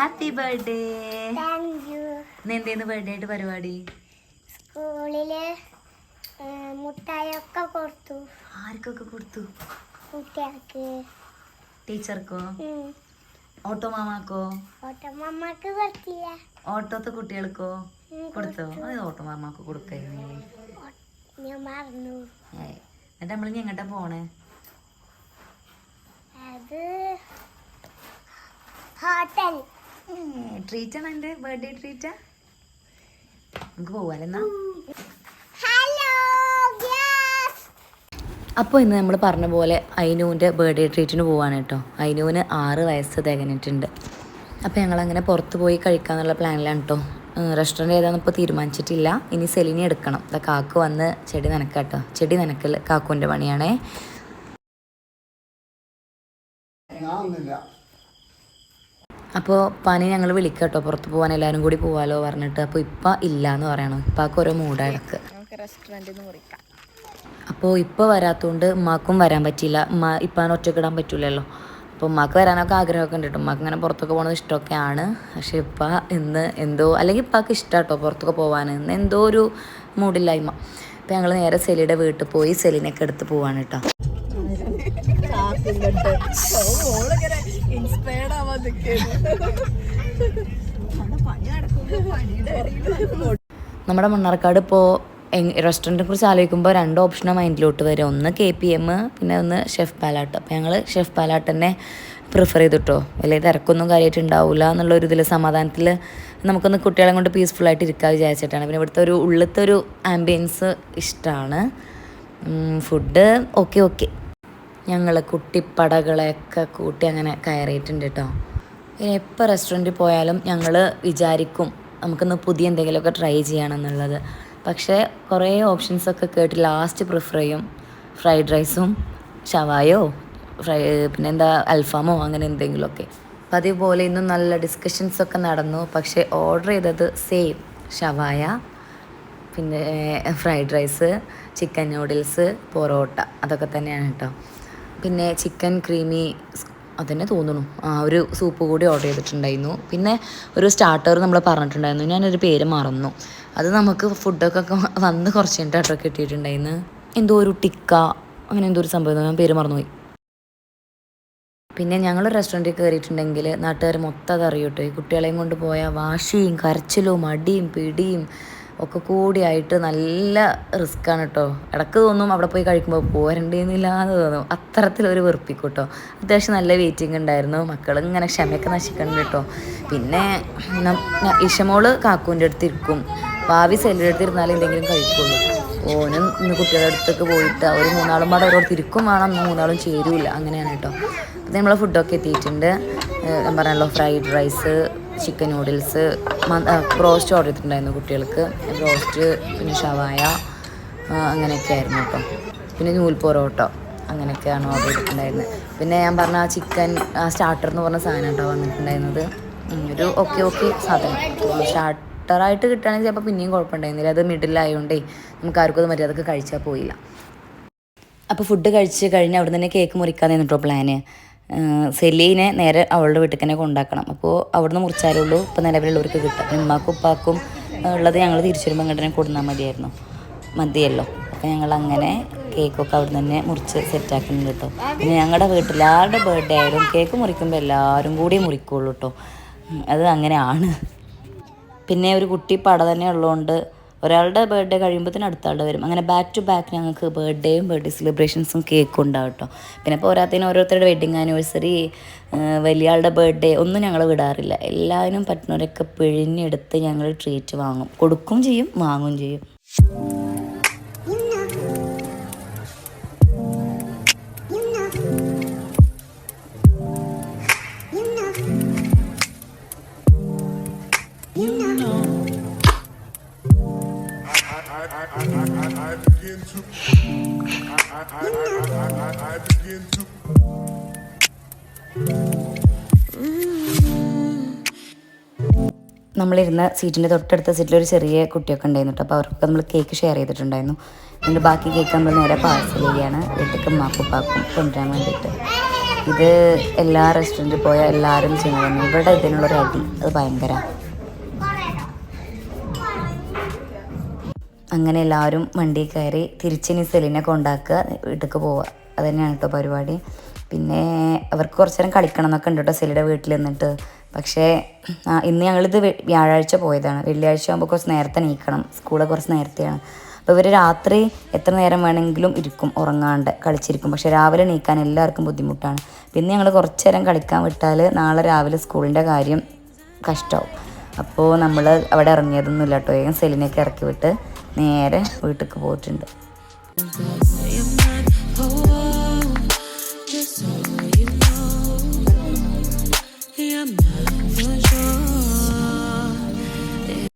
Happy birthday. എന്തേന്ന് birthday ആയിട്ട് പരിപാടി? സ്കൂളില് മുട്ടായൊക്കെ കൊടുത്തു. ആർക്കൊക്കെ കൊടുത്തു? കുട്ടികൾക്ക്. ടീച്ചർക്കോ? ഓട്ടോ മാമാക്കോ? ഓട്ടോ മാമാക്ക് കൊടുത്തില്ല. ഓട്ടോത്തെ കുട്ടികൾക്കോ കൊടുത്തോ? അത് ഓട്ടോ മാമാക്ക് കൊടുക്കായിരുന്നു. ഞാൻ മറന്നു. എന്നിട്ട് നമ്മൾ എങ്ങോട്ടാ പോണേ? അത് ഹോട്ടൽ. ട്രീറ്റാണ് എൻ്റെ ബർത്ത്ഡേ ട്രീറ്റാ. നമുക്ക് പോവാലെന്നാ. അപ്പോൾ ഇന്ന് നമ്മൾ പറഞ്ഞ പോലെ അയിനുവിൻ്റെ ബർത്ത്ഡേ ട്രീറ്റിന് പോവാണ് കേട്ടോ. അയിനുവിന് 6 വയസ്സ് തികഞ്ഞിട്ടുണ്ട്. അപ്പോൾ ഞങ്ങളങ്ങനെ പുറത്ത് പോയി കഴിക്കാന്നുള്ള പ്ലാനിലാണ് കേട്ടോ. റെസ്റ്റോറൻറ്റ് ഏതാണെന്ന് ഇപ്പോൾ തീരുമാനിച്ചിട്ടില്ല. ഇനി സെലിനി എടുക്കണം. കാക്കു വന്ന് ചെടി നനക്കാം കേട്ടോ. ചെടി നനക്കൽ കാക്കുവിൻ്റെ പണിയാണേ. അപ്പോൾ പനി ഞങ്ങൾ വിളിക്കാം കേട്ടോ, പുറത്ത് പോകാൻ എല്ലാവരും കൂടി പോകാമല്ലോ പറഞ്ഞിട്ട്. അപ്പോൾ ഇപ്പം ഇല്ല എന്ന് പറയണം. ഇപ്പൊക്കെ ഓരോ മൂടാണ് ഇടക്ക്. അപ്പോൾ ഇപ്പോൾ വരാത്തതുകൊണ്ട് ഉമ്മാക്കും വരാൻ പറ്റിയില്ല. ഇപ്പം ഒറ്റക്കിടാൻ പറ്റില്ലല്ലോ. അപ്പോൾ ഉമ്മാക്ക് വരാനൊക്കെ ആഗ്രഹമൊക്കെ ഉണ്ട് കേട്ടോ. ഉമ്മാക്ക് ഇങ്ങനെ പുറത്തൊക്കെ പോകുന്നത് ഇഷ്ടമൊക്കെയാണ്. പക്ഷേ ഇപ്പം ഇന്ന് എന്തോ, അല്ലെങ്കിൽ ഇപ്പൊക്കെ ഇഷ്ടം കേട്ടോ പുറത്തൊക്കെ പോകാൻ. ഇന്ന് എന്തോ ഒരു മൂഡില്ലായ്മ. അപ്പോൾ ഞങ്ങൾ നേരെ സെലിയുടെ വീട്ടിൽ പോയി സെലിനൊക്കെ എടുത്ത് പോവാണ് കേട്ടോ. നമ്മുടെ മണ്ണാർക്കാട് ഇപ്പോൾ റെസ്റ്റോറൻറ്റിനെ കുറിച്ച് ആലോചിക്കുമ്പോൾ 2 ഓപ്ഷനാണ് മൈൻഡിലോട്ട് വരും. ഒന്ന് KPM, പിന്നെ ഒന്ന് ഷെഫ് പാലാട്ട്. അപ്പോൾ ഞങ്ങൾ ഷെഫ് പാലാട്ട് തന്നെ പ്രിഫർ ചെയ്തിട്ടോ. വലിയ തിരക്കൊന്നും കാര്യമായിട്ട് ഉണ്ടാവില്ല എന്നുള്ളൊരു ഇതിൽ സമാധാനത്തിൽ നമുക്കൊന്ന് കുട്ടികളെ കൊണ്ട് പീസ്ഫുള്ളായിട്ട് ഇരിക്കാൻ വിചാരിച്ചിട്ടാണ്. പിന്നെ ഇവിടുത്തെ ഒരു ഉള്ളിലത്തെ ഒരു ആംബിയൻസ് ഇഷ്ടമാണ്. Food okay. ഞങ്ങൾ കുട്ടിപ്പടകളെയൊക്കെ കൂട്ടി അങ്ങനെ കയറിയിട്ടുണ്ട് കേട്ടോ. പിന്നെ എപ്പോൾ റെസ്റ്റോറൻറ്റിൽ പോയാലും ഞങ്ങൾ വിചാരിക്കും നമുക്കൊന്ന് പുതിയ എന്തെങ്കിലുമൊക്കെ ട്രൈ ചെയ്യണമെന്നുള്ളത്. പക്ഷേ കുറേ ഓപ്ഷൻസൊക്കെ കേട്ട് ലാസ്റ്റ് പ്രിഫർ ചെയ്യും ഫ്രൈഡ് റൈസും ഷവായോ പിന്നെന്താ അൽഫാമോ അങ്ങനെ എന്തെങ്കിലുമൊക്കെ. അപ്പം അതേപോലെ ഇന്നും നല്ല ഡിസ്കഷൻസൊക്കെ നടന്നു. പക്ഷേ ഓർഡർ ചെയ്തത് സെയിം ഷവായ, പിന്നെ fried rice, chicken noodles, porotta, അതൊക്കെ തന്നെയാണ് കേട്ടോ. പിന്നെ ചിക്കൻ ക്രീമി അതന്നെ തോന്നുന്നു. ഒരു സൂപ്പ് കൂടി ഓർഡർ ചെയ്തിട്ടുണ്ടായിരുന്നു. പിന്നെ ഒരു സ്റ്റാർട്ടർ നമ്മൾ പറഞ്ഞിട്ടുണ്ടായിരുന്നു. ഞാനൊരു പേര് മറന്നു. അത് നമുക്ക് ഫുഡൊക്കെ വന്ന് കുറച്ച് കഴിഞ്ഞിട്ട് കിട്ടിയിട്ടുണ്ടായിരുന്നു. എന്തോ ഒരു ടിക്ക അങ്ങനെ എന്തോ ഒരു സംഭവം, ഞാൻ പേര് മറന്നുപോയി. പിന്നെ ഞങ്ങൾ റെസ്റ്റോറൻറ്റിൽ കയറിയിട്ടുണ്ടെങ്കിൽ നാട്ടുകാർ മൊത്തം അതറിയട്ടെ. കുട്ടികളെയും കൊണ്ട് പോയാൽ വാശിയും കരച്ചിലും അടിയും പിടിയും ഒക്കെ കൂടിയായിട്ട് നല്ല റിസ്ക്കാണ് കേട്ടോ. ഇടയ്ക്ക് തോന്നും അവിടെ പോയി കഴിക്കുമ്പോൾ പോരണ്ടേന്നില്ലാന്ന് തോന്നും. അത്തരത്തിലൊരു വെറുപ്പിക്കും കേട്ടോ. അത്യാവശ്യം നല്ല വെയിറ്റിംഗ് ഉണ്ടായിരുന്നു. മക്കൾ ഇങ്ങനെ ക്ഷമയൊക്കെ നശിക്കുന്നുണ്ട് കേട്ടോ. പിന്നെ ഇഷമോള് കാക്കൂൻ്റെ അടുത്ത് ഇരിക്കും. ഭാവി സെല്ലിൻ്റെ അടുത്ത് ഇരുന്നാലും എന്തെങ്കിലും കഴിക്കുള്ളൂ. ഓനും ഇന്ന് കുട്ടികളുടെ അടുത്തേക്ക് പോയിട്ട് അവർ 3 പാടെ ഓരോരുത്തർ ഇരിക്കും വേണം, 3 ചേരൂല. അങ്ങനെയാണ് കേട്ടോ. അപ്പം നമ്മളെ ഫുഡൊക്കെ എത്തിയിട്ടുണ്ട്. ഞാൻ പറഞ്ഞല്ലോ fried rice, chicken noodles, roast order ചെയ്തിട്ടുണ്ടായിരുന്നു കുട്ടികൾക്ക്. റോസ്റ്റ്, പിന്നെ ഷവായ, അങ്ങനെയൊക്കെ ആയിരുന്നു കേട്ടോ. പിന്നെ നൂൽ പൊറോട്ടോ അങ്ങനെയൊക്കെയാണ് ഓർഡർ ചെയ്തിട്ടുണ്ടായിരുന്നത്. പിന്നെ ഞാൻ പറഞ്ഞ ആ ചിക്കൻ സ്റ്റാർട്ടർ എന്ന് പറഞ്ഞ സാധനം കേട്ടോ വന്നിട്ടുണ്ടായിരുന്നത്. ഒരു ഓക്കെ സാധനം. സ്റ്റാർട്ടറായിട്ട് കിട്ടുകയാണെങ്കിൽ ചിലപ്പോൾ പിന്നെയും കുഴപ്പമുണ്ടായിരുന്നില്ല. അത് മിഡിലായതുകൊണ്ടേ നമുക്ക് ആർക്കും അത് മര്യാദക്ക് കഴിച്ചാൽ പോയില്ല. അപ്പോൾ ഫുഡ് കഴിച്ച് കഴിഞ്ഞ് അവിടെ തന്നെ കേക്ക് മുറിക്കാൻ നിന്നിട്ടോ പ്ലാന്. സെലീനെ നേരെ അവളുടെ വീട്ടിൽ തന്നെ കൊണ്ടാക്കണം. അപ്പോൾ അവിടുന്ന് മുറിച്ചാലേ ഉള്ളൂ ഇപ്പോൾ നിലവിലുള്ളവർക്ക് കിട്ടും. ഉമ്മാക്കും ഉപ്പാക്കും ഉള്ളത് ഞങ്ങൾ തിരിച്ചു വരുമ്പോൾ ഇങ്ങോട്ട് തന്നെ കൊടുന്നാൽ മതിയല്ലോ. അപ്പോൾ ഞങ്ങൾ അങ്ങനെ കേക്കൊക്കെ അവിടെ തന്നെ മുറിച്ച് സെറ്റാക്കുന്നുണ്ട് കേട്ടോ. പിന്നെ ഞങ്ങളുടെ വീട്ടിൽ ആരുടെ ബർത്ത്ഡേ ആയാലും കേക്ക് മുറിക്കുമ്പോൾ എല്ലാവരും കൂടി മുറിക്കുള്ളൂ കേട്ടോ. അത് അങ്ങനെയാണ്. പിന്നെ ഒരു കുട്ടി പട തന്നെ ഉള്ളതുകൊണ്ട് ഒരാളുടെ ബർത്ത്ഡേ കഴിയുമ്പോഴത്തേനും അടുത്ത ആളുടെ വരും. അങ്ങനെ ബാക്ക് ടു ബാക്ക് ഞങ്ങൾക്ക് ബർത്ത്ഡേയും ബർത്ത്ഡേ സെലിബ്രേഷൻസും കേക്കും ഉണ്ടാവും കേട്ടോ. പിന്നെ പോരാത്തതിന് ഓരോരുത്തരുടെ വെഡിങ് ആനിവേഴ്സറി, വലിയ ആളുടെ ബർത്ത്ഡേ ഒന്നും ഞങ്ങൾ വിടാറില്ല. എല്ലാവരും പറ്റുന്നവരൊക്കെ പിഴിഞ്ഞെടുത്ത് ഞങ്ങൾ ട്രീറ്റ് വാങ്ങും, കൊടുക്കും ചെയ്യും, വാങ്ങും ചെയ്യും. നമ്മളിരുന്ന സീറ്റിൻ്റെ തൊട്ടടുത്ത സീറ്റിലൊരു ചെറിയ കുട്ടിയൊക്കെ ഉണ്ടായിരുന്നു കേട്ടോ. അപ്പോൾ അവർക്ക് നമ്മൾ കേക്ക് ഷെയർ ചെയ്തിട്ടുണ്ടായിരുന്നു. എന്നിട്ട് ബാക്കി കേക്ക് നമ്മൾ നേരെ പാഴ്സൽ ചെയ്യുകയാണ് വീട്ടിലേക്ക് ഉമ്മാക്കും ഉപ്പാക്കും കൊണ്ടുവരാൻ വേണ്ടിയിട്ട്. ഇത് എല്ലാ റെസ്റ്റോറൻറ്റിൽ പോയാൽ എല്ലാവരും ചെയ്യുന്നത്. ഇവിടെ ഇതിനുള്ളൊരു അടി അത് ഭയങ്കര. അങ്ങനെ എല്ലാവരും വണ്ടി കയറി തിരിച്ചിനി സെലിനെ കൊണ്ടാക്കുക, വീട്ടിലേക്ക് പോവുക. അത് തന്നെയാണ് കേട്ടോ പരിപാടി. പിന്നെ അവർക്ക് കുറച്ച് നേരം കളിക്കണം എന്നൊക്കെ ഉണ്ട് കേട്ടോ സെലിയുടെ വീട്ടിൽ നിന്നിട്ട്. പക്ഷേ ഇന്ന് ഞങ്ങളിത് വ്യാഴാഴ്ച പോയതാണ്. വെള്ളിയാഴ്ച ആകുമ്പോൾ കുറച്ച് നേരത്തെ എണീക്കണം, സ്കൂള് കുറച്ച് നേരത്തെയാണ്. അപ്പോൾ ഇവർ രാത്രി എത്ര നേരം വേണമെങ്കിലും ഇരിക്കും, ഉറങ്ങാണ്ട് കളിച്ചിരിക്കും. പക്ഷേ രാവിലെ എണീക്കാൻ എല്ലാവർക്കും ബുദ്ധിമുട്ടാണ്. പിന്നെ ഞങ്ങൾ കുറച്ച് നേരം കളിക്കാൻ വിട്ടാൽ നാളെ രാവിലെ സ്കൂളിൻ്റെ കാര്യം കഷ്ടമാവും. അപ്പോൾ നമ്മൾ അവിടെ ഇറങ്ങിയതൊന്നുമില്ല കേട്ടോ. വേഗം സെലിനെയൊക്കെ ഇറക്കി വിട്ട് നേരെ വീട്ടിലേക്ക് പോയിട്ടുണ്ട്.